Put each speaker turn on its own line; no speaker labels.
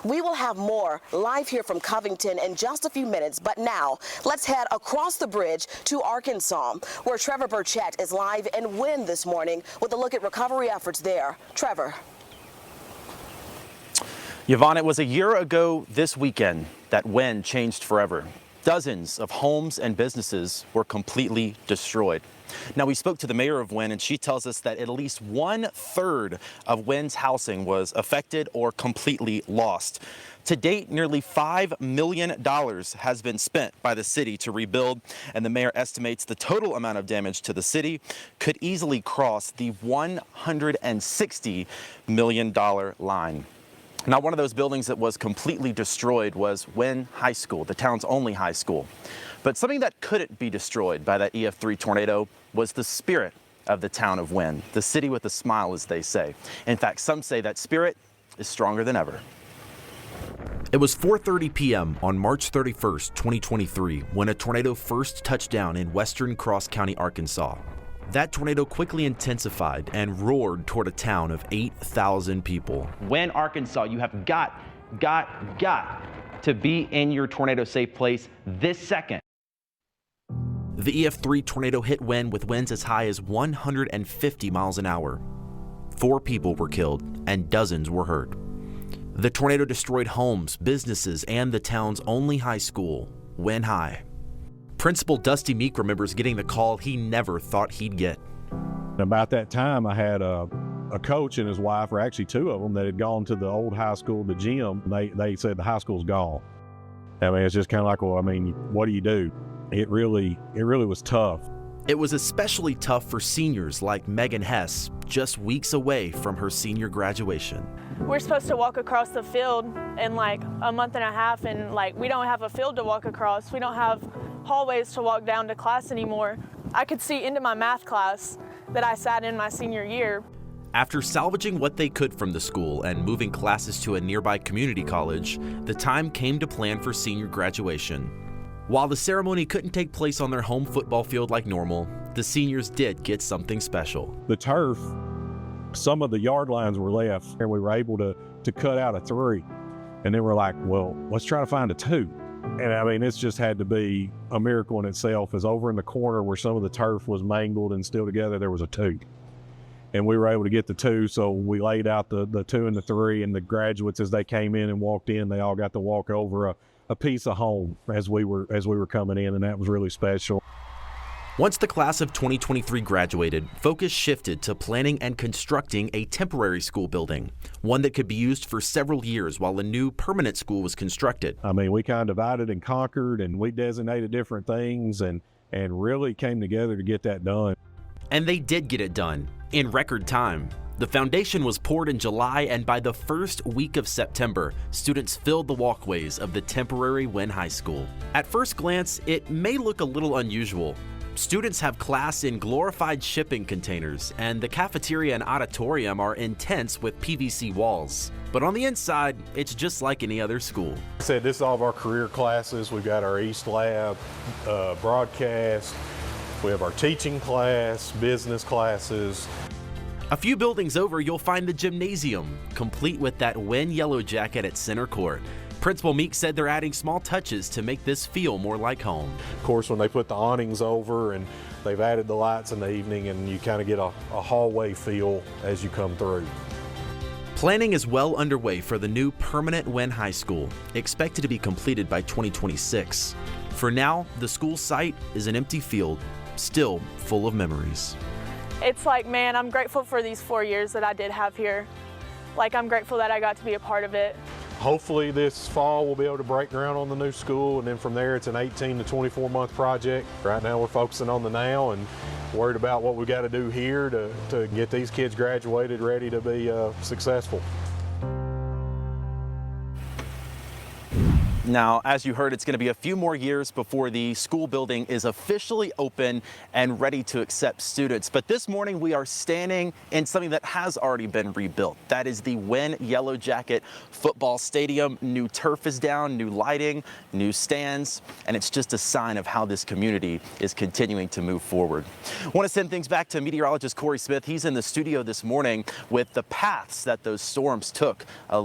We will have more live here from Covington in just a few minutes, but now let's head across the bridge to Arkansas, where Trevor Burchett is live in Wynne this morning with a look at recovery efforts there. Trevor.
Yvonne, it was a year ago this weekend that Wynne changed forever. Dozens of homes and businesses were completely destroyed. Now, we spoke to the mayor of Wynne, and she tells us that at least 1/3 of Wynne's housing was affected or completely lost. To date, nearly $5 million has been spent by the city to rebuild, and the mayor estimates the total amount of damage to the city could easily cross the $160 million line. Now, one of those buildings that was completely destroyed was Wynne High School, the town's only high school. But something that couldn't be destroyed by that EF3 tornado was the spirit of the town of Wynne, the city with a smile, as they say. In fact, some say that spirit is stronger than ever.
It was 4:30 p.m. on March 31st, 2023, when a tornado first touched down in western Cross County, Arkansas. That tornado quickly intensified and roared toward a town of 8,000 people.
Wynne, Arkansas, you have got to be in your tornado safe place this second.
The EF3 tornado hit Wynne with winds as high as 150 miles an hour. 4 people were killed and dozens were hurt. The tornado destroyed homes, businesses, and the town's only high school, Wynne High. Principal Dusty Meek remembers getting the call he never thought he'd get.
About that time, I had a coach and his wife, or actually 2 of them, that had gone to the old high school, the gym. They said the high school's gone. I mean, it's just kind of like, well, I mean, what do you do? It really was tough.
It was especially tough for seniors like Megan Hess, just weeks away from her senior graduation.
We're supposed to walk across the field in like a month and a half, and like we don't have a field to walk across. We don't have hallways to walk down to class anymore. I could see into my math class that I sat in my senior year.
After salvaging what they could from the school and moving classes to a nearby community college, the time came to plan for senior graduation. While the ceremony couldn't take place on their home football field like normal, the seniors did get something special.
The turf, some of the yard lines were left, and we were able to cut out a 3. And then we're like, well, let's try to find a 2. And I mean, it's just had to be a miracle in itself, as over in the corner where some of the turf was mangled and still together, there was a 2. And we were able to get the 2, so we laid out the 2 and the 3, and the graduates, as they came in and walked in, they all got to walk over a piece of home as we were coming in, and that was really special.
Once the class of 2023 graduated, focus shifted to planning and constructing a temporary school building, one that could be used for several years while a new permanent school was constructed.
I mean, we kind of divided and conquered, and we designated different things and really came together to get that done.
And they did get it done in record time. The foundation was poured in July, and by the first week of September, students filled the walkways of the temporary Wynne High School. At first glance, it may look a little unusual. Students have class in glorified shipping containers, and the cafeteria and auditorium are intense with PVC walls. But on the inside, it's just like any other school.
I said, this is all of our career classes. We've got our East Lab, broadcast. We have our teaching class, business classes.
A few buildings over, you'll find the gymnasium, complete with that Wynne Yellow Jacket at center court. Principal Meek said they're adding small touches to make this feel more like home.
Of course, when they put the awnings over and they've added the lights in the evening, and you kind of get a hallway feel as you come through.
Planning is well underway for the new permanent Wynne High School, expected to be completed by 2026. For now, the school site is an empty field, still full of memories.
It's like, man, I'm grateful for these 4 years that I did have here. Like, I'm grateful that I got to be a part of it.
Hopefully this fall we'll be able to break ground on the new school, and then from there it's an 18 to 24 month project. Right now we're focusing on the now and worried about what we got to do here to get these kids graduated, ready to be successful.
Now, as you heard, it's going to be a few more years before the school building is officially open and ready to accept students. But this morning we are standing in something that has already been rebuilt. That is the Wynne Yellow Jacket football stadium. New turf is down, new lighting, new stands, and it's just a sign of how this community is continuing to move forward. I want to send things back to meteorologist Corey Smith. He's in the studio this morning with the paths that those storms took.